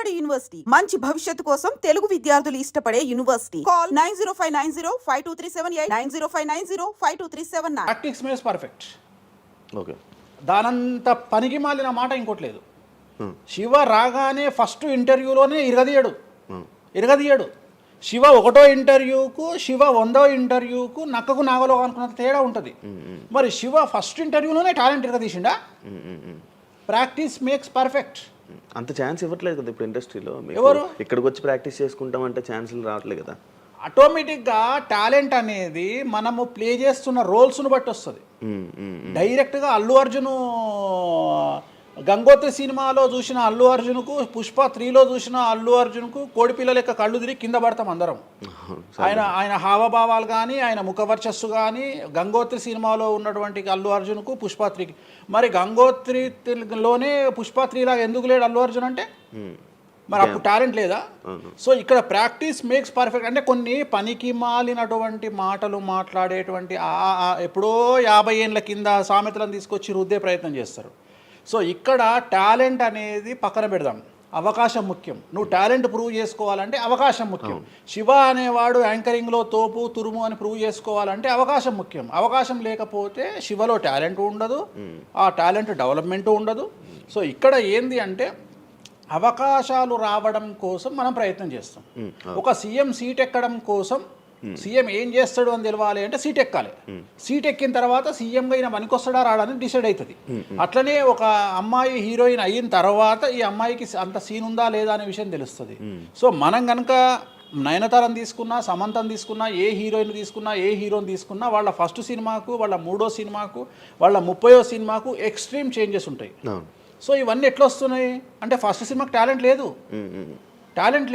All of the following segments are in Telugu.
నాడు యూనివర్సిటీ మంచి భవిష్యత్తు కోసం తెలుగు విద్యార్థులు ఇష్టపడే university. Call 9059052378 9059052379. Practice makes perfect. Okay, దానంత పనికి మాలిన మాట ఇంకోటి లేదు. శివ రాగానే ఫస్ట్ ఇంటర్వ్యూలోనే ఇరగదీయడు. శివ 1వ ఇంటర్వ్యూకు శివ 100వ ఇంటర్వ్యూకు నక్కకు నాగలో అనుకున్నంత తేడా ఉంటుంది. మరి శివ ఫస్ట్ ఇంటర్వ్యూలోనే టాలెంట్ ఇరగదీసిండా? Practice makes perfect. అంత ఛాన్స్ ఇవ్వట్లేదు కదా ఇప్పుడు ఇండస్ట్రీలో. ఎవరు ఇక్కడికి వచ్చి ప్రాక్టీస్ చేసుకుంటామంటే ఛాన్సులు రావట్లేదు కదా. ఆటోమేటిక్గా టాలెంట్ అనేది మనము ప్లే చేస్తున్న రోల్స్ను బట్టి వస్తుంది. డైరెక్ట్గా అల్లు అర్జున్ గంగోత్రి సినిమాలో చూసిన అల్లు అర్జున్కు, పుష్ప 3లో చూసిన అల్లు అర్జున్కు కోడిపిల్ల లెక్క కళ్ళు తిరిగి కింద పడతాం అందరం. ఆయన హావభావాలు కానీ ఆయన ముఖవర్చస్సు కానీ గంగోత్రి సినిమాలో ఉన్నటువంటి అల్లు అర్జున్కు, పుష్ప 3కి. మరి గంగోత్రిలోనే పుష్ప 3 లాగా ఎందుకు లేడు అల్లు అర్జున్ అంటే? మరి అప్పుడు టాలెంట్ లేదా? సో ఇక్కడ ప్రాక్టీస్ మేక్స్ పర్ఫెక్ట్. అంటే కొన్ని పనికి మాలినటువంటి మాటలు మాట్లాడేటువంటి ఎప్పుడో 50 ఏళ్ళ కింద సామెతలను తీసుకొచ్చి రుద్దే ప్రయత్నం చేస్తారు. సో ఇక్కడ టాలెంట్ అనేది పక్కన పెడదాం, అవకాశం ముఖ్యం. నువ్వు టాలెంట్ ప్రూవ్ చేసుకోవాలంటే అవకాశం ముఖ్యం. శివ అనేవాడు యాంకరింగ్లో తోపు తురుము అని ప్రూవ్ చేసుకోవాలంటే అవకాశం ముఖ్యం. అవకాశం లేకపోతే శివలో టాలెంట్ ఉండదు, ఆ టాలెంట్ డెవలప్మెంట్ ఉండదు. సో ఇక్కడ ఏంది అంటే అవకాశాలు రావడం కోసం మనం ప్రయత్నం చేస్తాం. ఒక సీఎం సీట్ ఎక్కడం కోసం సీఎం ఏం చేస్తాడు అని తెలవాలి అంటే సీట్ ఎక్కాలి. సీట్ ఎక్కిన తర్వాత సీఎంగా ఈయన పనికొస్తాడా రాడని డిసైడ్ అవుతుంది. అట్లనే ఒక అమ్మాయి హీరోయిన్ అయిన తర్వాత ఈ అమ్మాయికి అంత సీన్ ఉందా లేదా అనే విషయం తెలుస్తుంది. సో మనం కనుక నయనతారని తీసుకున్నా, సమంతని తీసుకున్నా, ఏ హీరోయిన్ తీసుకున్నా, ఏ హీరోని తీసుకున్నా వాళ్ళ ఫస్ట్ సినిమాకు, వాళ్ళ 3వ సినిమాకు, వాళ్ళ 30వ సినిమాకు ఎక్స్ట్రీమ్ చేంజెస్ ఉంటాయి. సో ఇవన్నీ ఎట్లా వస్తున్నాయి అంటే ఫస్ట్ సినిమాకి టాలెంట్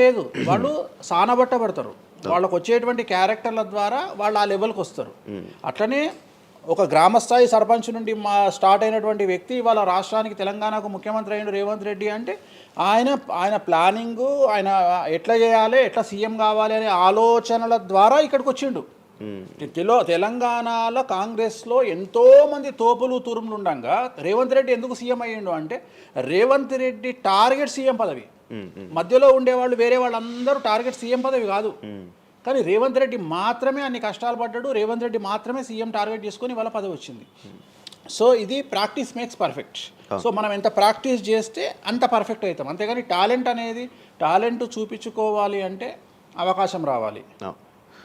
లేదు, వాళ్ళు సానబట్టబడతారు. వాళ్ళకు వచ్చేటువంటి క్యారెక్టర్ల ద్వారా వాళ్ళు ఆ లెవెల్కి వస్తారు. అట్లనే ఒక గ్రామస్థాయి సర్పంచ్ నుండి స్టార్ట్ అయినటువంటి వ్యక్తి వాళ్ళ రాష్ట్రానికి, తెలంగాణకు ముఖ్యమంత్రి అయిన రేవంత్ రెడ్డి అంటే ఆయన ప్లానింగు, ఆయన ఎట్లా చేయాలి, ఎట్లా సీఎం కావాలి అనే ఆలోచనల ద్వారా ఇక్కడికి వచ్చిండు. తెలంగాణలో కాంగ్రెస్లో ఎంతోమంది తోపులు తురుములు ఉండగా రేవంత్ రెడ్డి ఎందుకు సీఎం అయ్యిండు అంటే రేవంత్ రెడ్డి టార్గెట్ సీఎం పదవి. మధ్యలో ఉండేవాళ్ళు వేరే వాళ్ళందరూ టార్గెట్ సీఎం పదవి కాదు. కానీ రేవంత్ రెడ్డి మాత్రమే అన్ని కష్టాలు పడ్డాడు, రేవంత్ రెడ్డి మాత్రమే సీఎం టార్గెట్ చేసుకొని వాళ్ళ పదవి వచ్చింది. సో ఇది ప్రాక్టీస్ మేక్స్ పర్ఫెక్ట్. సో మనం ఎంత ప్రాక్టీస్ చేస్తే అంత పర్ఫెక్ట్ అవుతాం. అంతేగాని టాలెంట్ చూపించుకోవాలి అంటే అవకాశం రావాలి,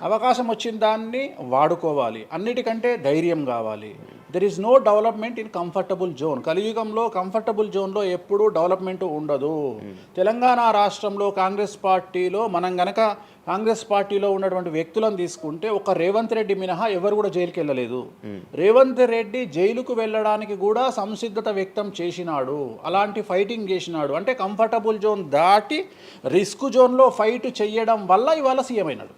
అవకాశం వచ్చిన దాన్ని వాడుకోవాలి. అన్నిటికంటే ధైర్యం కావాలి. There is no development in comfortable zone. కలియుగంలో కంఫర్టబుల్ జోన్లో ఎప్పుడూ డెవలప్మెంట్ ఉండదు. తెలంగాణ రాష్ట్రంలో కాంగ్రెస్ పార్టీలో మనం గనక కాంగ్రెస్ పార్టీలో ఉన్నటువంటి వ్యక్తులను తీసుకుంటే ఒక రేవంత్ రెడ్డి మినహా ఎవరు కూడా జైలుకి వెళ్ళలేదు. రేవంత్ రెడ్డి జైలుకు వెళ్ళడానికి కూడా సంసిద్ధత వ్యక్తం చేసినాడు, అలాంటి ఫైటింగ్ చేసినాడు. అంటే కంఫర్టబుల్ జోన్ దాటి రిస్క్ జోన్లో ఫైట్ చేయడం వల్ల ఇవాళ సీఎం అయినాడు.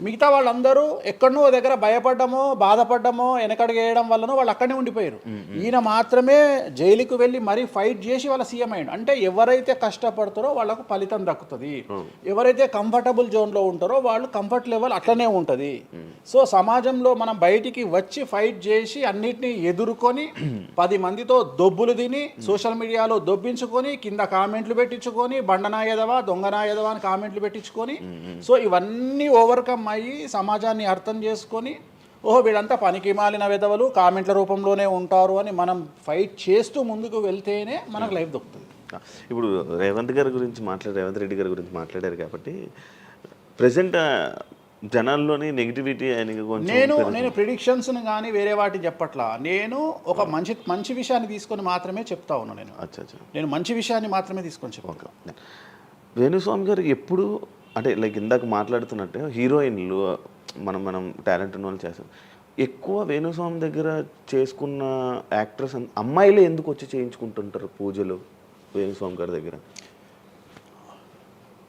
మిగతా వాళ్ళందరూ ఎక్కడనో దగ్గర భయపడ్డమో, బాధపడ్డమో, వెనకడుగు వేయడం వల్లనో వాళ్ళు అక్కడనే ఉండిపోయారు. ఈయన మాత్రమే జైలుకు వెళ్ళి మరీ ఫైట్ చేసి వాళ్ళ సీఎం అయ్యాడు. అంటే ఎవరైతే కష్టపడతారో వాళ్ళకు ఫలితం దక్కుతుంది, ఎవరైతే కంఫర్టబుల్ జోన్లో ఉంటారో వాళ్ళు కంఫర్ట్ లెవెల్ అట్లనే ఉంటుంది. సో సమాజంలో మనం బయటికి వచ్చి ఫైట్ చేసి అన్నిటినీ ఎదుర్కొని 10 మందితో దొబ్బులు తిని సోషల్ మీడియాలో దొబ్బించుకొని కింద కామెంట్లు పెట్టించుకొని బండనాయదవా దొంగనాయదవా అని కామెంట్లు పెట్టించుకొని సో ఇవన్నీ ఓవర్కమ్ అయ్యి సమాజాన్ని అర్థం చేసుకొని ఓహో వీళ్ళంతా పనికి మాలిన విధవలు కామెంట్ల రూపంలోనే ఉంటారు అని మనం ఫైట్ చేస్తూ ముందుకు వెళ్తేనే మనకు లైఫ్ దొరుకుతుంది. ఇప్పుడు రేవంత్ రెడ్డి గారి గురించి మాట్లాడారు కాబట్టి ప్రజెంట్ జనాల్లోని నెగిటివిటీ నేను ప్రిడిక్షన్స్ని కానీ వేరే వాటిని చెప్పట్లా. నేను ఒక మంచి విషయాన్ని తీసుకొని మాత్రమే చెప్తా ఉన్నాను. నేను మంచి విషయాన్ని మాత్రమే తీసుకొని చెప్పాను. వేణుస్వామి గారు ఎప్పుడు అంటే లైక్ ఇందాక మాట్లాడుతున్నట్టు హీరోయిన్లు మనం టాలెంట్ ఉన్న వాళ్ళు చేస్తాం. ఎక్కువ వేణుస్వామి దగ్గర చేసుకున్న యాక్టర్స్ అమ్మాయిలే ఎందుకు వచ్చి చేయించుకుంటుంటారు పూజలు వేణుస్వామి గారి దగ్గర?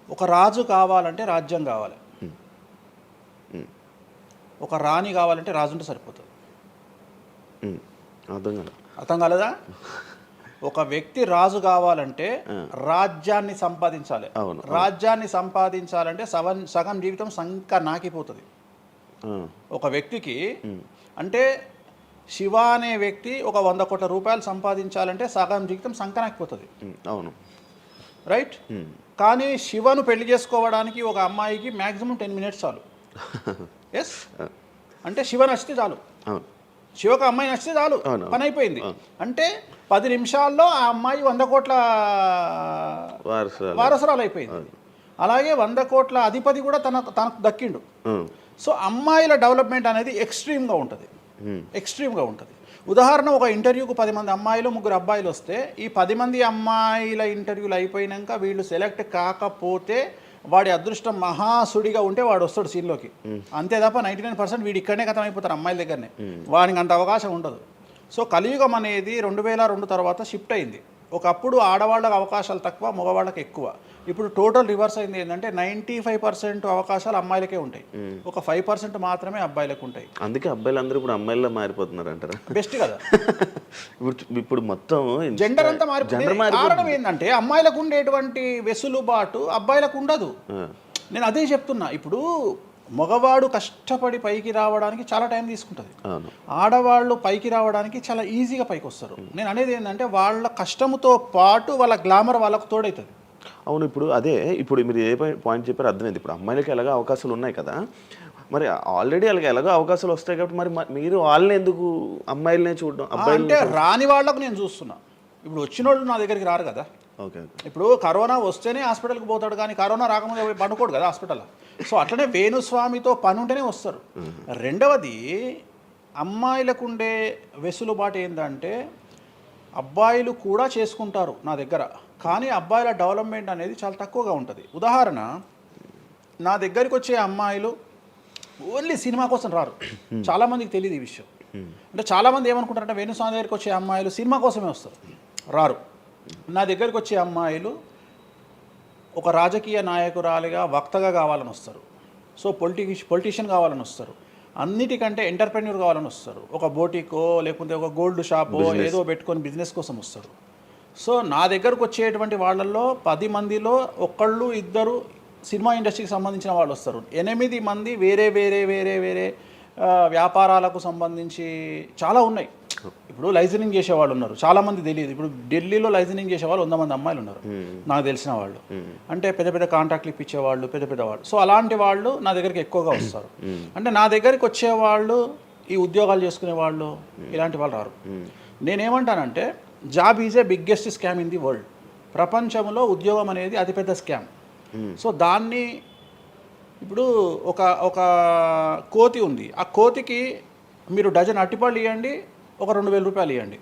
ఒక రాజు కావాలంటే రాజ్యం కావాలి, ఒక రాణి కావాలంటే రాజు ఉంటే సరిపోతుంది. అర్థం కాలేదా? ఒక వ్యక్తి రాజు కావాలంటే రాజ్యాన్ని సంపాదించాలి. రాజ్యాన్ని సంపాదించాలంటే సగం జీవితం సంక నాకిపోతుంది ఒక వ్యక్తికి. అంటే శివ అనే వ్యక్తి ఒక 100 కోట్ల రూపాయలు సంపాదించాలంటే సగం జీవితం సంక నాకిపోతుంది. అవును. రైట్. కానీ శివను పెళ్లి చేసుకోవడానికి ఒక అమ్మాయికి మ్యాక్సిమం 10 minutes చాలు. ఎస్, అంటే శివ నచ్చితే చాలు, శివకు అమ్మాయి నచ్చితే చాలు, పని అయిపోయింది. అంటే 10 నిమిషాల్లో ఆ అమ్మాయి 100 కోట్ల వారసురాలు అయిపోయింది. అలాగే 100 కోట్ల అధిపతి కూడా తనకు దక్కిండు. సో అమ్మాయిల డెవలప్మెంట్ అనేది ఎక్స్ట్రీమ్గా ఉంటుంది. ఉదాహరణ, ఒక ఇంటర్వ్యూకు 10 మంది అమ్మాయిలు 3 అబ్బాయిలు వస్తే ఈ 10 మంది అమ్మాయిల ఇంటర్వ్యూలు అయిపోయినాక వీళ్ళు సెలెక్ట్ కాకపోతే వాడి అదృష్టం మహాసుడిగా ఉంటే వాడు వస్తాడు సీన్లోకి. అంతే తప్ప 99% వీడు ఇక్కడనే కథం అయిపోతారు అమ్మాయిల దగ్గరనే, వాడికి అంత అవకాశం ఉండదు. సో కలియుగం అనేది 2002 తర్వాత షిఫ్ట్ అయింది. ఒకప్పుడు ఆడవాళ్ళకి అవకాశాలు తక్కువ, మగవాళ్ళకి ఎక్కువ. ఇప్పుడు టోటల్ రివర్స్ అయింది. ఏంటంటే 95% అవకాశాలు అమ్మాయిలకే ఉంటాయి, ఒక 5% మాత్రమే అబ్బాయిలకు ఉంటాయి. అందుకే అబ్బాయిలు అందరూ ఇప్పుడు అమ్మాయిలా మారిపోతున్నారు అంటారా? బెస్ట్ కదా. ఇప్పుడు మొత్తం జెండర్ అంతా మారిపోయింది. కారణం ఏంటంటే అమ్మాయిలకు ఉండేటువంటి వెసులుబాటు అబ్బాయిలకు ఉండదు. నేను అదే చెప్తున్నా. ఇప్పుడు మగవాడు కష్టపడి పైకి రావడానికి చాలా టైం తీసుకుంటుంది, ఆడవాళ్ళు పైకి రావడానికి చాలా ఈజీగా పైకి వస్తారు. నేను అనేది ఏంటంటే వాళ్ళ కష్టముతో పాటు వాళ్ళ గ్లామర్ వాళ్ళకు తోడవుతుంది. అవును. ఇప్పుడు మీరు ఏ పాయింట్ చెప్పారో అర్థమైంది. ఇప్పుడు అమ్మాయిలకి ఎలాగో అవకాశాలు ఉన్నాయి కదా, మరి ఆల్రెడీ వాళ్ళకి ఎలాగో అవకాశాలు వస్తాయి కాబట్టి మరి మీరు వాళ్ళని ఎందుకు అమ్మాయిలనే చూడడం? అబ్బాయిలు అంటే రాని వాళ్ళకు నేను చూస్తున్నా. ఇప్పుడు వచ్చిన వాళ్ళు నా దగ్గరికి రారు కదా. ఓకే. ఇప్పుడు కరోనా వస్తేనే హాస్పిటల్కి పోతాడు, కానీ కరోనా రాకముందే పండుకోడు కదా హాస్పిటల్. సో అట్లనే వేణుస్వామితో పని ఉంటేనే వస్తారు. రెండవది, అమ్మాయిలకు ఉండే వెసులుబాటు ఏంటంటే అబ్బాయిలు కూడా చేసుకుంటారు నా దగ్గర, కానీ అబ్బాయిల డెవలప్మెంట్ అనేది చాలా తక్కువగా ఉంటుంది. ఉదాహరణ, నా దగ్గరికి వచ్చే అమ్మాయిలు ఓన్లీ సినిమా కోసం రారు. చాలామందికి తెలియదు ఈ విషయం. అంటే చాలామంది ఏమనుకుంటారంటే వేణుస్వామి దగ్గరికి వచ్చే అమ్మాయిలు సినిమా కోసమే వస్తారు, రారు. నా దగ్గరికి వచ్చే అమ్మాయిలు ఒక రాజకీయ నాయకురాలిగా, వక్తగా కావాలని వస్తారు. సో పొలిటీషియన్ కావాలని వస్తారు. అన్నిటికంటే ఎంటర్ప్రెన్యూర్ కావాలని వస్తారు. ఒక బోటికో లేకపోతే ఒక గోల్డ్ షాపో ఏదో పెట్టుకొని బిజినెస్ కోసం వస్తారు. సో నా దగ్గరకు వచ్చేటువంటి వాళ్ళల్లో 10 మందిలో ఒకళ్ళు ఇద్దరు సినిమా ఇండస్ట్రీకి సంబంధించిన వాళ్ళు వస్తారు. 8 మంది వేరే వేరే వేరే వేరే వ్యాపారాలకు సంబంధించి చాలా ఉన్నాయి. ఇప్పుడు లైసెన్సింగ్ చేసేవాళ్ళు ఉన్నారు, చాలామంది తెలియదు. ఇప్పుడు ఢిల్లీలో లైసెన్సింగ్ చేసేవాళ్ళు 100 మంది అమ్మాయిలు ఉన్నారు నాకు తెలిసిన వాళ్ళు. అంటే పెద్ద పెద్ద కాంట్రాక్ట్లు ఇప్పించేవాళ్ళు, పెద్ద పెద్ద వాళ్ళు. సో అలాంటి వాళ్ళు నా దగ్గరికి ఎక్కువగా వస్తారు. అంటే నా దగ్గరికి వచ్చేవాళ్ళు ఈ ఉద్యోగాలు చేసుకునే వాళ్ళు, ఇలాంటి వాళ్ళు రారు. నేనేమంటానంటే job is a biggest scam in the world. ప్రపంచంలో ఉద్యోగం అనేది అతిపెద్ద స్కామ్. సో దాన్ని ఇప్పుడు ఒక కోతి ఉంది, ఆ కోతికి మీరు డజన్ అట్టిపళ్ళు ఇవ్వండి, ఒక 2000 రూపాయలు ఇవ్వండి,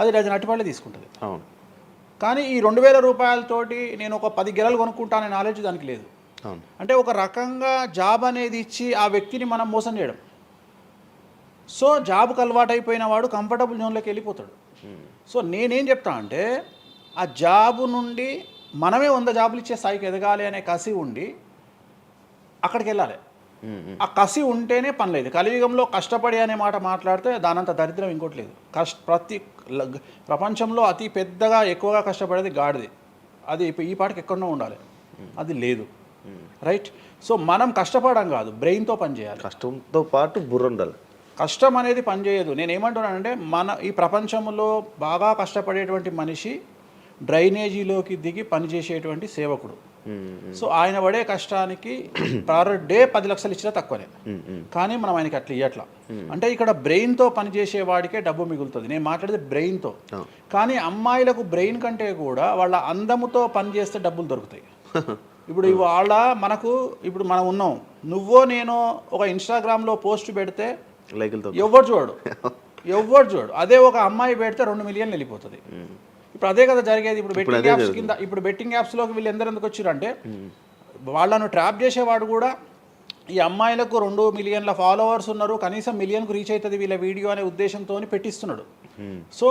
అది డజన్ అట్టిపళ్ళే తీసుకుంటుంది. కానీ ఈ 2000 రూపాయలతోటి నేను ఒక 10 గెలలు కొనుక్కుంటానే నాలెడ్జ్ దానికి లేదు. అంటే ఒక రకంగా జాబ్ అనేది ఇచ్చి ఆ వ్యక్తిని మనం మోసం చేయడం. సో జాబ్కి అలవాటు అయిపోయిన వాడు కంఫర్టబుల్ జోన్లోకి వెళ్ళిపోతాడు. సో నేనేం చెప్తా అంటే ఆ జాబు నుండి మనమే 100 జాబులు ఇచ్చే స్థాయికి ఎదగాలి అనే కసి ఉండి అక్కడికి వెళ్ళాలి. ఆ కసి ఉంటేనే పని లేదు. కలియుగంలో కష్టపడి అనే మాట మాట్లాడితే దానంత దరిద్రం ఇంకోటి లేదు. ప్రపంచంలో అతి పెద్దగా ఎక్కువగా కష్టపడేది గాడిది. అది ఈ పాటికి ఎక్కడో ఉండాలి, అది లేదు. రైట్. సో మనం కష్టపడడం కాదు, బ్రెయిన్తో పని చేయాలి. కష్టంతో పాటు బుర్ర ఉండాలి. కష్టం అనేది పనిచేయదు. నేను ఏమంటున్నానంటే ఈ ప్రపంచంలో బాగా కష్టపడేటువంటి మనిషి డ్రైనేజీలోకి దిగి పనిచేసేటువంటి సేవకుడు. సో ఆయన పడే కష్టానికి పర్ డే 10 లక్షలు ఇచ్చినా తక్కువనే, కానీ మనం ఆయనకి అట్లా ఇవ్వట్లా. అంటే ఇక్కడ బ్రెయిన్తో పనిచేసే వాడికే డబ్బు మిగులుతుంది. నేను మాట్లాడేది బ్రెయిన్తో. కానీ అమ్మాయిలకు బ్రెయిన్ కంటే కూడా వాళ్ళ అందముతో పనిచేస్తే డబ్బులు దొరుకుతాయి. ఇప్పుడు ఇప్పుడు మనం ఉన్నాం, నువ్వో నేను ఒక ఇన్స్టాగ్రామ్లో పోస్ట్ పెడితే ఎవరు చూడు. అదే ఒక అమ్మాయి పెడితే 2 మిలియన్లు వెళ్ళిపోతుంది. ఇప్పుడు అదే కదా జరిగేది. ఇప్పుడు బెట్టింగ్ యాప్స్లోకి వీళ్ళు ఎందుకు వచ్చారు అంటే వాళ్ళను ట్రాప్ చేసేవాడు కూడా ఈ అమ్మాయిలకు 2 మిలియన్ల ఫాలోవర్స్ ఉన్నారు, కనీసం 1 మిలియన్కు రీచ్ అవుతుంది వీళ్ళ వీడియో అనే ఉద్దేశంతో పెట్టిస్తున్నాడు. సో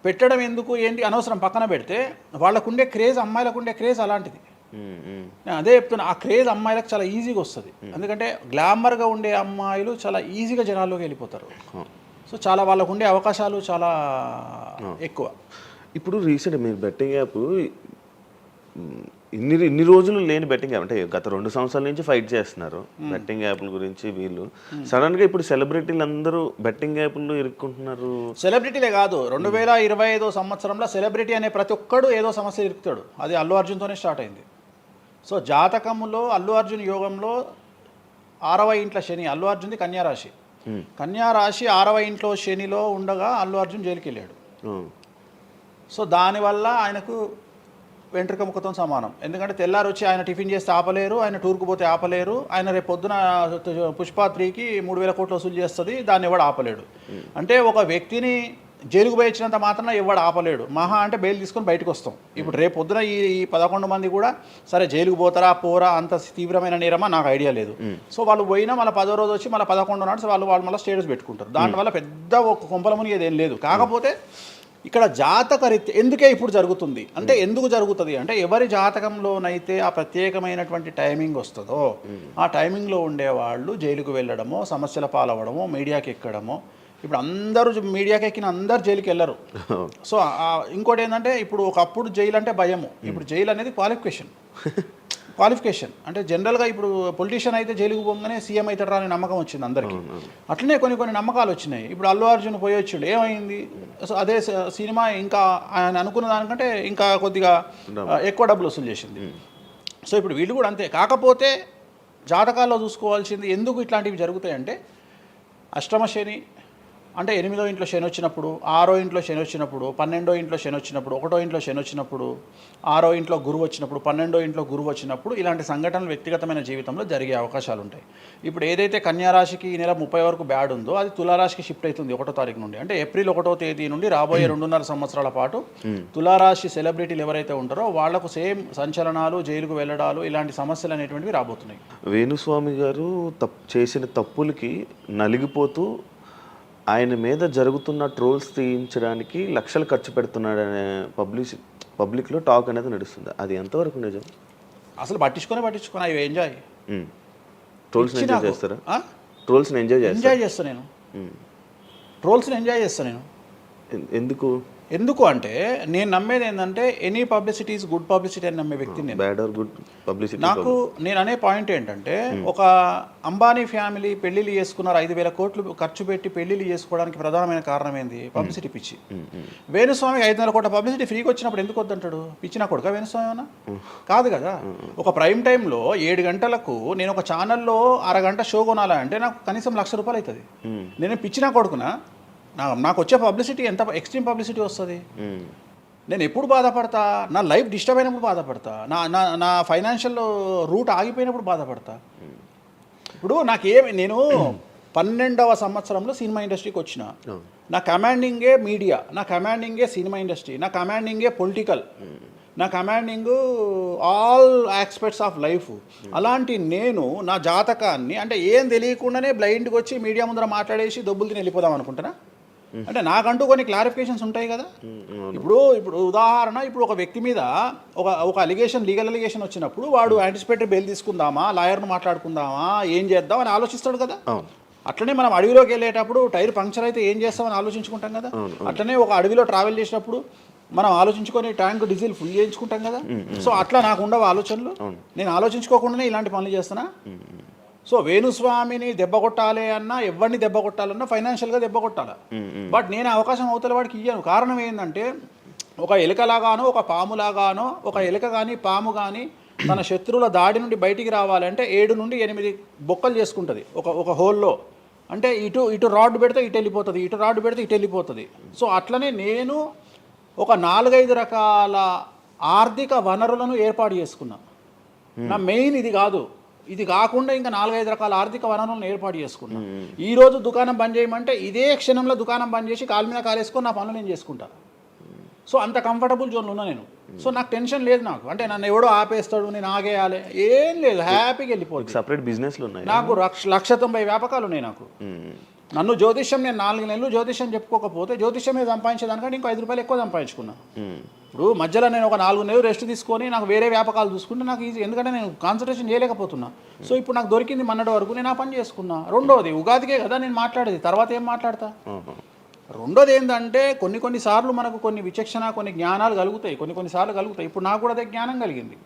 పెట్టడం ఎందుకు ఏంటి అనవసరం, పక్కన పెడితే వాళ్ళకుండే క్రేజ్, అమ్మాయిలకు క్రేజ్ అలాంటిది. నేను అదే చెప్తున్నా, ఆ క్రేజ్ అమ్మాయిలకు చాలా ఈజీగా వస్తుంది. ఎందుకంటే గ్లామర్గా ఉండే అమ్మాయిలు చాలా ఈజీగా జనాల్లోకి వెళ్ళిపోతారు. సో చాలా వాళ్ళకు ఉండే అవకాశాలు చాలా ఎక్కువ. ఇప్పుడు రీసెంట్ మీరు బెట్టింగ్ యాప్ ఇన్ని రోజులు లేని బెట్టింగ్ యాప్ అంటే గత 2 సంవత్సరాల నుంచి ఫైట్ చేస్తున్నారు బెట్టింగ్ యాప్ల గురించి వీళ్ళు. సడన్గా ఇప్పుడు సెలబ్రిటీలు అందరూ బెట్టింగ్ యాప్లు ఇరుక్కుంటున్నారు. సెలబ్రిటీలే కాదు, 2025 సంవత్సరంలో సెలబ్రిటీ అనే ప్రతి ఒక్కడు ఏదో సమస్య ఇరుకుతాడు. అది అల్లు అర్జున్తోనే స్టార్ట్ అయింది. సో జాతకంలో అల్లు అర్జున్ యోగంలో 6వ ఇంట్లో శని, అల్లు అర్జున్ది కన్యారాశి. కన్యారాశి 6వ ఇంట్లో శనిలో ఉండగా అల్లు అర్జున్ జైలుకి వెళ్ళాడు. సో దానివల్ల ఆయనకు వెంట్రుక ముక్కతో సమానం. ఎందుకంటే తెల్లారు వచ్చి ఆయన టిఫిన్ చేస్తే ఆపలేరు, ఆయన టూర్కు పోతే ఆపలేరు, ఆయన రేపు పొద్దున పుష్ప 3కి 3,000 కోట్లు వసూలు చేస్తుంది, దాన్ని ఎవడు ఆపలేడు. అంటే ఒక వ్యక్తిని జైలుకు పోయి ఇచ్చినంత మాత్రం ఎవడు ఆపలేడు. మహా అంటే బెయిల్ తీసుకొని బయటకు వస్తాం. ఇప్పుడు రేపు పొద్దున ఈ 11 మంది కూడా సరే జైలుకు పోతారా పోరా అంత తీవ్రమైన నేరమా నాకు ఐడియా లేదు. సో వాళ్ళు పోయినా మళ్ళీ 10వ రోజు వచ్చి మళ్ళీ 11 నాడు వాళ్ళు మళ్ళీ స్టేటస్ పెట్టుకుంటారు. దానివల్ల పెద్ద ఒక కొంపలముని ఏదేం లేదు. కాకపోతే ఇక్కడ జాతక రీత్యా ఎందుకే ఇప్పుడు జరుగుతుంది అంటే, ఎందుకు జరుగుతుంది అంటే, ఎవరి జాతకంలోనైతే ఆ ప్రత్యేకమైనటువంటి టైమింగ్ వస్తుందో ఆ టైమింగ్లో ఉండేవాళ్ళు జైలుకు వెళ్ళడమో, సమస్యల పాలవడమో, మీడియాకి ఎక్కడమో. ఇప్పుడు అందరూ మీడియాకి ఎక్కిన అందరు జైలుకి వెళ్ళరు. సో ఇంకోటి ఏంటంటే, ఇప్పుడు ఒకప్పుడు జైలు అంటే భయము, ఇప్పుడు జైలు అనేది క్వాలిఫికేషన్ అంటే జనరల్గా ఇప్పుడు పొలిటీషియన్ అయితే జైలుకు పోగానే సీఎం అవుతాడు అనే నమ్మకం వచ్చింది అందరికీ. అట్లనే కొన్ని నమ్మకాలు వచ్చినాయి. ఇప్పుడు అల్లు అర్జున్ పోయి వచ్చాడు, ఏమైంది? సో అదే సినిమా ఇంకా ఆయన అనుకున్న దానికంటే ఇంకా కొద్దిగా ఎక్కువ డబ్బులు వసూలు చేసింది. సో ఇప్పుడు వీళ్ళు కూడా అంతే. కాకపోతే జాతకాల్లో చూసుకోవాల్సింది ఎందుకు ఇట్లాంటివి జరుగుతాయంటే, అష్టమ శని అంటే 8వ ఇంట్లో శని వచ్చినప్పుడు, 6వ ఇంట్లో శని వచ్చినప్పుడు, 12వ ఇంట్లో శని వచ్చినప్పుడు, 1వ ఇంట్లో శని వచ్చినప్పుడు, 6వ ఇంట్లో గురువు వచ్చినప్పుడు, 12వ ఇంట్లో గురువు వచ్చినప్పుడు ఇలాంటి సంఘటనలు వ్యక్తిగతమైన జీవితంలో జరిగే అవకాశాలు ఉంటాయి. ఇప్పుడు ఏదైతే కన్యారాశికి ఈ నెల 30 వరకు బ్యాడ్ ఉందో అది తులారాశికి షిఫ్ట్ అవుతుంది 1వ తారీఖు నుండి. అంటే ఏప్రిల్ 1వ తేదీ నుండి రాబోయే 2.5 సంవత్సరాల పాటు తులారాశి సెలబ్రిటీలు ఎవరైతే ఉంటారో వాళ్లకు సేమ్ సంచలనాలు, జైలుకు వెళ్ళడాలు, ఇలాంటి సమస్యలు అనేటువంటివి రాబోతున్నాయి. వేణుస్వామి గారు చేసిన తప్పులకి నలిగిపోతూ ఆయన మీద జరుగుతున్న ట్రోల్స్ తీయించడానికి లక్షలు ఖర్చు పెడుతున్నాడనే పబ్లిక్లో టాక్ అనేది నడుస్తుంది. అది ఎంతవరకు నిజం? అసలు పట్టించుకొని అవి ఎంజాయ్. ట్రోల్స్ని ఎంజాయ్ చేస్తారా? ట్రోల్స్ని ఎంజాయ్ చేస్తాను నేను. ట్రోల్స్ని ఎంజాయ్ చేస్తాను నేను. ఎందుకు అంటే నేను నమ్మేది ఏంటంటే, any publicity is good publicity అని నమ్మే వ్యక్తిని నేను. బ్యాడ్ ఆర్ గుడ్ పబ్లిసిటీ నేను అనే పాయింట్ ఏంటంటే, ఒక అంబానీ ఫ్యామిలీ పెళ్లిళ్ళు చేసుకున్నారు, 5,000 కోట్లు ఖర్చు పెట్టి పెళ్లిళ్ళు చేసుకోవడానికి ప్రధానమైన కారణం ఏంది? పబ్లిసిటీ పిచ్చి. వేణుస్వామికి 500 కోట్ల పబ్లిసిటీ ఫ్రీగా వచ్చినప్పుడు ఎందుకు వద్దంటాడు? పిచ్చిన కొడుక వేణుస్వామి అన్నా? కాదు కదా. ఒక ప్రైమ్ టైంలో 7 గంటలకు నేను ఒక ఛానల్లో అరగంట షో కొనాలంటే నాకు కనీసం ₹1,00,000 అవుతుంది. నేను పిచ్చిన కొడుకునా? నాకు వచ్చే పబ్లిసిటీ ఎంత ఎక్స్ట్రీమ్ పబ్లిసిటీ వస్తుంది. నేను ఎప్పుడు బాధపడతా? నా లైఫ్ డిస్టర్బ్ అయినప్పుడు బాధపడతా, నా ఫైనాన్షియల్ రూట్ ఆగిపోయినప్పుడు బాధపడతా. ఇప్పుడు నేను 12వ సంవత్సరంలో సినిమా ఇండస్ట్రీకి వచ్చిన. నా కమాండింగే మీడియా, నా కమాండింగే సినిమా ఇండస్ట్రీ, నా కమాండింగే పొలిటికల్, నా commanding all aspects of life. అలాంటి నేను నా జాతకాన్ని అంటే ఏం తెలియకుండానే బ్లైండ్గా వచ్చి మీడియా ముందర మాట్లాడేసి దొబ్బులు తిని వెళ్ళిపోదాం అనుకుంటున్నా? అంటే నాకంటూ కొన్ని క్లారిఫికేషన్స్ ఉంటాయి కదా. ఇప్పుడు ఉదాహరణ, ఇప్పుడు ఒక వ్యక్తి మీద ఒక లీగల్ అలిగేషన్ వచ్చినప్పుడు వాడు యాంటిసిపేటరీ బెయిల్ తీసుకుందామా, లాయర్ను మాట్లాడుకుందామా, ఏం చేద్దాం అని ఆలోచిస్తాడు కదా. అట్లనే మనం అడవిలోకి వెళ్ళేటప్పుడు టైర్ పంక్చర్ అయితే ఏం చేస్తామని ఆలోచించుకుంటాం కదా. అట్లనే ఒక అడవిలో ట్రావెల్ చేసినప్పుడు మనం ఆలోచించుకొని ట్యాంక్ డీజిల్ ఫుల్ చేయించుకుంటాం కదా. సో అట్లా నాకు ఉండవు ఆలోచనలు. నేను ఆలోచించుకోకుండానే ఇలాంటి పనులు చేస్తున్నా. సో వేణుస్వామిని దెబ్బ కొట్టాలి అన్నా, ఎవరిని దెబ్బ కొట్టాలన్నా ఫైనాన్షియల్గా దెబ్బ కొట్టాలి. బట్ నేను అవకాశం అవతల వాడికి ఇయ్యాను. కారణం ఏంటంటే, ఒక ఎలుకలాగానో ఒక పాములాగానో, ఒక ఎలుక కానీ పాము కానీ తన శత్రువుల దాడి నుండి బయటికి రావాలంటే 7 నుండి 8 బొక్కలు చేసుకుంటుంది ఒక హోల్లో. అంటే ఇటు రాడ్ పెడితే ఇటు వెళ్ళిపోతుంది, ఇటు రాడ్ పెడితే ఇటు వెళ్ళిపోతుంది. సో అట్లనే నేను ఒక 4-5 రకాల ఆర్థిక వనరులను ఏర్పాటు చేసుకున్నా. నా మెయిన్ ఇది కాదు. ఇది కాకుండా ఇంకా 4-5 రకాల ఆర్థిక వనరులను ఏర్పాటు చేసుకున్నా. ఈరోజు దుకాణం బంద్ చేయమంటే ఇదే క్షణంలో దుకాణం బంద్ చేసి కాలు మీద కాలేసుకొని నా పనులు నేను చేసుకుంటా. సో అంత కంఫర్టబుల్ జోన్లో ఉన్నా నేను. సో నాకు టెన్షన్ లేదు. నాకు అంటే నన్ను ఎవడో ఆపేస్తాడు, నేను ఆగేయాలి, ఏం లేదు. హ్యాపీగా వెళ్ళిపోతుంది. సపరేట్ బిజినెస్లు ఉన్నాయి నాకు. 190 వ్యాపకాలు ఉన్నాయి నాకు. నన్ను జ్యోతిష్యం, నేను 4 నెలలు జ్యోతిష్యం చెప్పుకోకపోతే జ్యోతిష్యం మీద సంపాదించేదానికంటే ఇంకో ₹5 ఎక్కువ సంపాదించుకున్నా. ఇప్పుడు మధ్యలో నేను ఒక 4 నెలలు రెస్ట్ తీసుకొని నాకు వేరే వ్యాపకాలు చూసుకుంటే నాకు ఈజీ. ఎందుకంటే నేను కాన్సన్ట్రేషన్ చేయలేకపోతున్నా. సో ఇప్పుడు నాకు దొరికింది మొన్నటి వరకు, నేను ఆ పని చేసుకున్నా. రెండోది ఉగాదికే కదా నేను మాట్లాడేది, తర్వాత ఏం మాట్లాడతా? రెండోది ఏంటంటే కొన్నిసార్లు మనకు కొన్ని విచక్షణ కొన్ని జ్ఞానాలు కలుగుతాయి, కొన్నిసార్లు కలుగుతాయి. ఇప్పుడు నాకు కూడా అదే జ్ఞానం కలిగింది.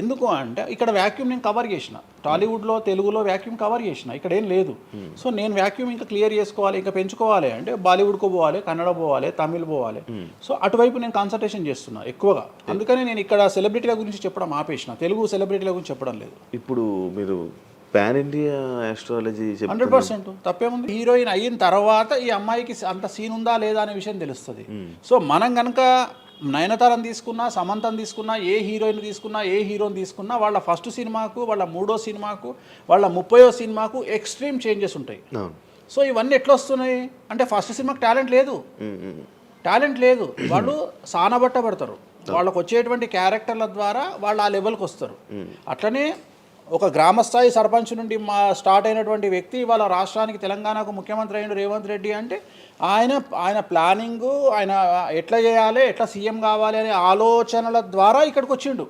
ఎందుకు అంటే ఇక్కడ వాక్యూమ్ నేను కవర్ చేసిన, టాలీవుడ్లో తెలుగులో వాక్యూమ్ కవర్ చేసిన, ఇక్కడ ఏం లేదు. సో నేను వాక్యూమ్ ఇంకా క్లియర్ చేసుకోవాలి, ఇంకా పెంచుకోవాలి అంటే బాలీవుడ్కు పోవాలి, కన్నడ పోవాలి, తమిళ్ పోవాలి. సో అటువైపు నేను కాన్సన్ట్రేషన్ చేస్తున్నా ఎక్కువగా. అందుకని నేను ఇక్కడ సెలబ్రిటీల గురించి చెప్పడం ఆపేసిన, తెలుగు సెలబ్రిటీల గురించి చెప్పడం లేదు. ఇప్పుడు మీరు పాన్ ఇండియా ఆస్ట్రాలజీ 100% తప్పేముంది. హీరోయిన్ అయిన తర్వాత ఈ అమ్మాయికి అంత సీన్ ఉందా లేదా అనే విషయం తెలుస్తుంది. సో మనం కనుక నయనతారని తీసుకున్నా, సమంతని తీసుకున్నా, ఏ హీరోయిన్ తీసుకున్నా, ఏ హీరోని తీసుకున్నా, వాళ్ళ ఫస్ట్ సినిమాకు, వాళ్ళ 3వ సినిమాకు, వాళ్ళ 30వ సినిమాకు ఎక్స్ట్రీమ్ చేంజెస్ ఉంటాయి. సో ఇవన్నీ ఎట్లా వస్తున్నాయి అంటే ఫస్ట్ సినిమాకి టాలెంట్ లేదు, వాళ్ళు సానబట్టబడతారు, వాళ్ళకు వచ్చేటువంటి క్యారెక్టర్ల ద్వారా వాళ్ళు ఆ లెవెల్కి వస్తారు. అట్లనే ఒక గ్రామస్థాయి సర్పంచ్ నుండి స్టార్ట్ అయినటువంటి వ్యక్తి వాళ్ళ రాష్ట్రానికి తెలంగాణకు ముఖ్యమంత్రి అయిన రేవంత్ రెడ్డి అంటే ఆయన ప్లానింగు, ఆయన ఎట్లా చేయాలి, ఎట్లా సీఎం కావాలి అనే ఆలోచనల ద్వారా ఇక్కడికి వచ్చిండు.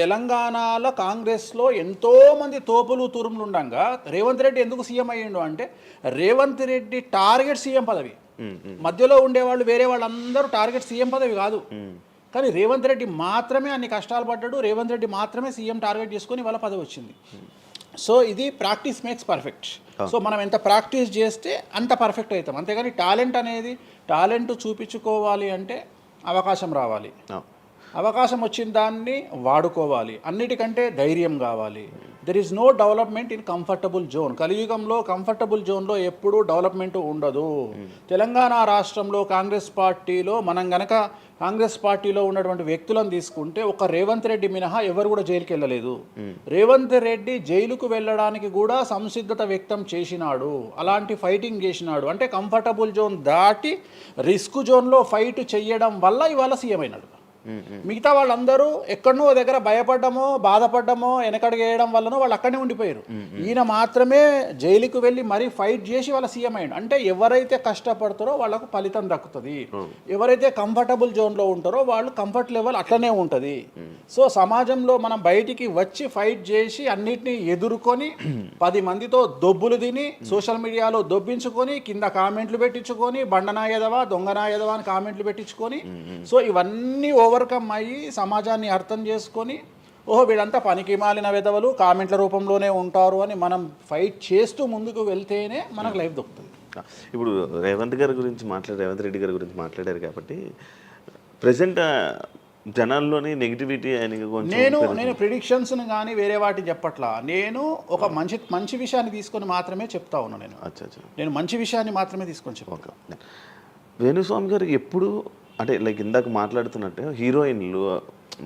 తెలంగాణలో కాంగ్రెస్లో ఎంతోమంది తోపులు తురుములు ఉండగా రేవంత్ రెడ్డి ఎందుకు సీఎం అయ్యిండు అంటే రేవంత్ రెడ్డి టార్గెట్ సీఎం పదవి. మధ్యలో ఉండేవాళ్ళు వేరే వాళ్ళందరూ టార్గెట్ సీఎం పదవి కాదు. కానీ రేవంత్ రెడ్డి మాత్రమే అన్ని కష్టాలు పడ్డాడు, రేవంత్ రెడ్డి మాత్రమే సీఎం టార్గెట్ చేసుకొని వాళ్ళ పదవి వచ్చింది. సో ఇది ప్రాక్టీస్ మేక్స్ పర్ఫెక్ట్. సో మనం ఎంత ప్రాక్టీస్ చేస్తే అంత పర్ఫెక్ట్ అవుతాం. అంతేగాని టాలెంట్ చూపించుకోవాలి అంటే అవకాశం రావాలి, అవకాశం వచ్చిన దాన్ని వాడుకోవాలి, అన్నిటికంటే ధైర్యం కావాలి. There is no development in comfortable zone. కలియుగంలో కంఫర్టబుల్ జోన్లో ఎప్పుడూ డెవలప్మెంట్ ఉండదు. తెలంగాణ రాష్ట్రంలో కాంగ్రెస్ పార్టీలో మనం గనక కాంగ్రెస్ పార్టీలో ఉన్నటువంటి వ్యక్తులను తీసుకుంటే ఒక రేవంత్ రెడ్డి మినహా ఎవరు కూడా జైలుకి వెళ్ళలేదు. రేవంత్ రెడ్డి జైలుకు వెళ్ళడానికి కూడా సంసిద్ధత వ్యక్తం చేసినాడు, అలాంటి ఫైటింగ్ చేసినాడు. అంటే కంఫర్టబుల్ జోన్ దాటి రిస్క్ జోన్లో ఫైట్ చేయడం వల్ల ఇవాళ సీఎం అయినాడు. మిగతా వాళ్ళందరూ ఎక్కడనో దగ్గర భయపడ్డమో బాధపడ్డమో వెనకడిగేయడం వల్లనో వాళ్ళు అక్కడనే ఉండిపోయారు. ఈయన మాత్రమే జైలుకు వెళ్ళి మరీ ఫైట్ చేసి వాళ్ళ సీఎం అయ్యాడు. అంటే ఎవరైతే కష్టపడతారో వాళ్ళకు ఫలితం దక్కుతుంది, ఎవరైతే కంఫర్టబుల్ జోన్లో ఉంటారో వాళ్ళు కంఫర్ట్ లెవెల్ అట్లనే ఉంటుంది. సో సమాజంలో మనం బయటికి వచ్చి ఫైట్ చేసి అన్నిటినీ ఎదుర్కొని 10 మందితో దొబ్బులు తిని సోషల్ మీడియాలో దొబ్బించుకొని కింద కామెంట్లు పెట్టించుకొని బండనాయదవా దొంగనాయదవా అని కామెంట్లు పెట్టించుకొని సో ఇవన్నీ ఓవర్కమ్ అయ్యి సమాజాన్ని అర్థం చేసుకొని ఓహో వీళ్ళంతా పనికి మాలిన వెధవలు కామెంట్ల రూపంలోనే ఉంటారు అని మనం ఫైట్ చేస్తూ ముందుకు వెళ్తేనే మనకు లైఫ్ దొరుకుతుంది. ఇప్పుడు రేవంత్ రెడ్డి గారి గురించి మాట్లాడారు కాబట్టి ప్రజెంట్ జనాల్లోని నెగిటివిటీ నేను ప్రిడిక్షన్స్ని కానీ వేరే వాటిని చెప్పట్లా. నేను ఒక మంచి విషయాన్ని తీసుకొని మాత్రమే చెప్తా ఉన్నాను. నేను మంచి విషయాన్ని మాత్రమే తీసుకొని చెప్తాను. వేణుస్వామి గారు ఎప్పుడు అంటే లైక్ ఇందాక మాట్లాడుతున్నట్టే హీరోయిన్లు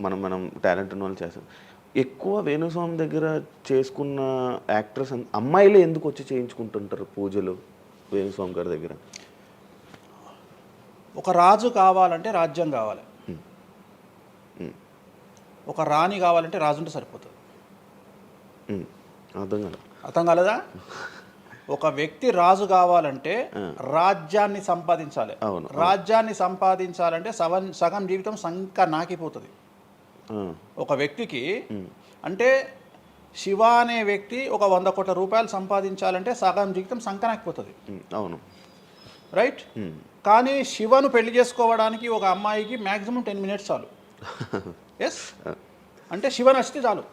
మనం టాలెంట్ ఉన్న వాళ్ళు చేస్తాం. ఎక్కువ వేణుస్వామి దగ్గర చేసుకున్న యాక్టర్స్ అమ్మాయిలే ఎందుకు వచ్చి చేయించుకుంటుంటారు పూజలు వేణుస్వామి గారి దగ్గర? ఒక రాజు కావాలంటే రాజ్యం కావాలి, ఒక రాణి కావాలంటే రాజు ఉంటే సరిపోతుంది. అర్థం కాలేదా? ఒక వ్యక్తి రాజు కావాలంటే రాజ్యాన్ని సంపాదించాలి. రాజ్యాన్ని సంపాదించాలంటే సగం జీవితం సంక నాకిపోతుంది ఒక వ్యక్తికి. అంటే శివ అనే వ్యక్తి ఒక 100 కోట్ల రూపాయలు సంపాదించాలంటే సగం జీవితం సంక నాకిపోతుంది. అవును, రైట్. కానీ శివను పెళ్లి చేసుకోవడానికి ఒక అమ్మాయికి మ్యాక్సిమం 10 మినిట్స్ చాలు. ఎస్, అంటే శివ నచ్చితే చాలు,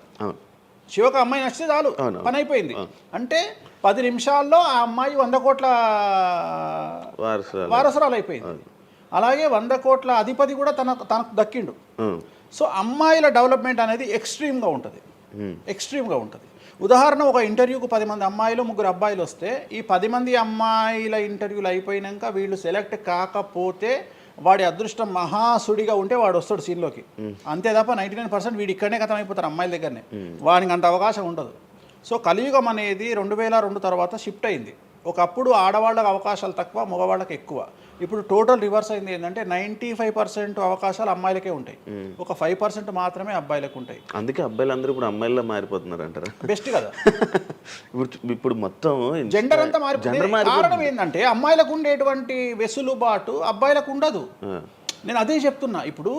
శివకు అమ్మాయి నచ్చితే చాలు, పని అయిపోయింది. అంటే 10 నిమిషాల్లో ఆ అమ్మాయి 100 కోట్ల వారసురాలు అయిపోయింది. అలాగే 100 కోట్ల అధిపతి కూడా తనకు దక్కిండు. సో అమ్మాయిల డెవలప్మెంట్ అనేది ఎక్స్ట్రీమ్గా ఉంటుంది. ఉదాహరణ, ఒక ఇంటర్వ్యూకు 10 మంది అమ్మాయిలు 3 అబ్బాయిలు వస్తే ఈ 10 మంది అమ్మాయిల ఇంటర్వ్యూలు అయిపోయినాక వీళ్ళు సెలెక్ట్ కాకపోతే వాడి అదృష్టం మహాసుడిగా ఉంటే వాడు వస్తాడు సీన్లోకి. అంతే తప్ప 99% వీడు ఇక్కడనే కథం అయిపోతారు అమ్మాయిల దగ్గరనే, వాడికి అంత అవకాశం ఉండదు. సో కలియుగం అనేది 2002 తర్వాత షిఫ్ట్ అయింది. ఒకప్పుడు ఆడవాళ్ళకి అవకాశాలు తక్కువ, మగవాళ్ళకి ఎక్కువ. ఇప్పుడు టోటల్ రివర్స్ అయింది. ఏంటంటే 95% అవకాశాలు అమ్మాయిలకే ఉంటాయి, ఒక 5% మాత్రమే అబ్బాయిలకు ఉంటాయి. అందుకే అబ్బాయిలు అందరూ ఇప్పుడు అమ్మాయిలా మారిపోతున్నారు అంటారా? బెస్ట్ కదా. ఇప్పుడు మొత్తం జెండర్ అంతా మారిపోయింది. కారణం ఏంటంటే అమ్మాయిలకు ఉండేటువంటి వెసులుబాటు అబ్బాయిలకు ఉండదు. నేను అదే చెప్తున్నా. ఇప్పుడు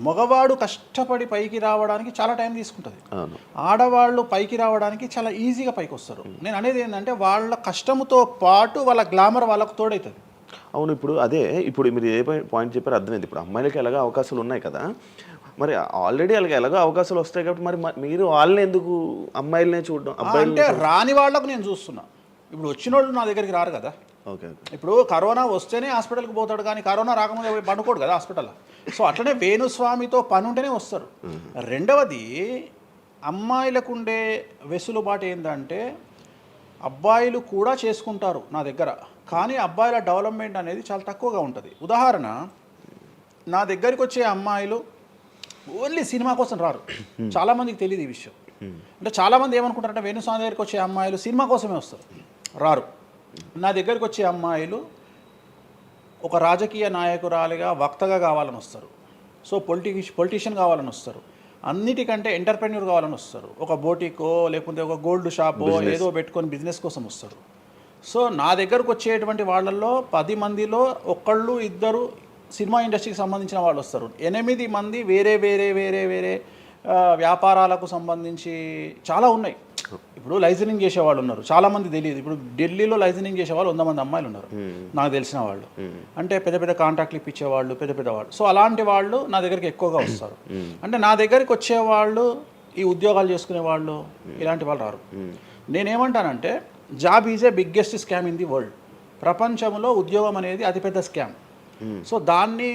మగవాడు కష్టపడి పైకి రావడానికి చాలా టైం తీసుకుంటుంది, అవును. ఆడవాళ్ళు పైకి రావడానికి చాలా ఈజీగా పైకి వస్తారు. నేను అనేది ఏంటంటే వాళ్ళ కష్టంతో పాటు వాళ్ళ గ్లామర్ వాళ్ళకు తోడవుతుంది. అవును. ఇప్పుడు అదే ఇప్పుడు మీరు ఏ పాయింట్ చెప్పారో అర్థమైంది. ఇప్పుడు అమ్మాయిలకి ఎలాగో అవకాశాలు ఉన్నాయి కదా, మరి ఆల్రెడీ వాళ్ళకి ఎలాగో అవకాశాలు వస్తాయి కాబట్టి మరి మీరు వాళ్ళని ఎందుకు అమ్మాయిలనే చూడడం, అబ్బాయిలు అంటే రాని వాళ్ళకు నేను చూస్తున్నా. ఇప్పుడు వచ్చిన వాళ్ళు నా దగ్గరికి రారు కదా. ఓకే. ఇప్పుడు కరోనా వస్తేనే హాస్పిటల్కి పోతాడు, కానీ కరోనా రాకముందే పోయి పండుకోడు కదా హాస్పిటల్లో. సో అట్లనే వేణుస్వామితో పని ఉంటేనే వస్తారు. రెండవది, అమ్మాయిలకు ఉండే వెసులుబాటు ఏంటంటే అబ్బాయిలు కూడా చేసుకుంటారు నా దగ్గర, కానీ అబ్బాయిల డెవలప్మెంట్ అనేది చాలా తక్కువగా ఉంటుంది. ఉదాహరణ, నా దగ్గరికి వచ్చే అమ్మాయిలు ఓన్లీ సినిమా కోసం రారు. చాలామందికి తెలియదు ఈ విషయం. అంటే చాలామంది ఏమనుకుంటారంటే వేణుస్వామి దగ్గరికి వచ్చే అమ్మాయిలు సినిమా కోసమే వస్తారు, రారు. నా దగ్గరికి వచ్చే అమ్మాయిలు ఒక రాజకీయ నాయకురాలిగా వక్తగా కావాలని వస్తారు. సో పొలిటీషియన్ కావాలని వస్తారు. అన్నిటికంటే ఎంటర్ప్రెన్యూర్ కావాలని వస్తారు. ఒక బోటికో లేకపోతే ఒక గోల్డ్ షాపో ఏదో పెట్టుకొని బిజినెస్ కోసం వస్తారు. సో నా దగ్గరకు వచ్చేటువంటి వాళ్ళల్లో 10 మందిలో ఒకళ్ళు ఇద్దరు సినిమా ఇండస్ట్రీకి సంబంధించిన వాళ్ళు వస్తారు. 8 మంది వేరే వేరే వేరే వేరే వ్యాపారాలకు సంబంధించి చాలా ఉన్నాయి. ఇప్పుడు లైజనింగ్ చేసేవాళ్ళు ఉన్నారు, చాలామంది తెలియదు. ఇప్పుడు ఢిల్లీలో లైజనింగ్ చేసేవాళ్ళు 100 మంది అమ్మాయిలు ఉన్నారు నాకు తెలిసిన వాళ్ళు. అంటే పెద్ద పెద్ద కాంట్రాక్ట్లు ఇప్పించేవాళ్ళు, పెద్ద పెద్ద వాళ్ళు. సో అలాంటి వాళ్ళు నా దగ్గరికి ఎక్కువగా వస్తారు. అంటే నా దగ్గరికి వచ్చేవాళ్ళు ఈ ఉద్యోగాలు చేసుకునే వాళ్ళు, ఇలాంటి వాళ్ళు రారు. నేనేమంటానంటే job is a biggest scam in the world. ప్రపంచంలో ఉద్యోగం అనేది అతిపెద్ద స్కామ్. సో దాన్ని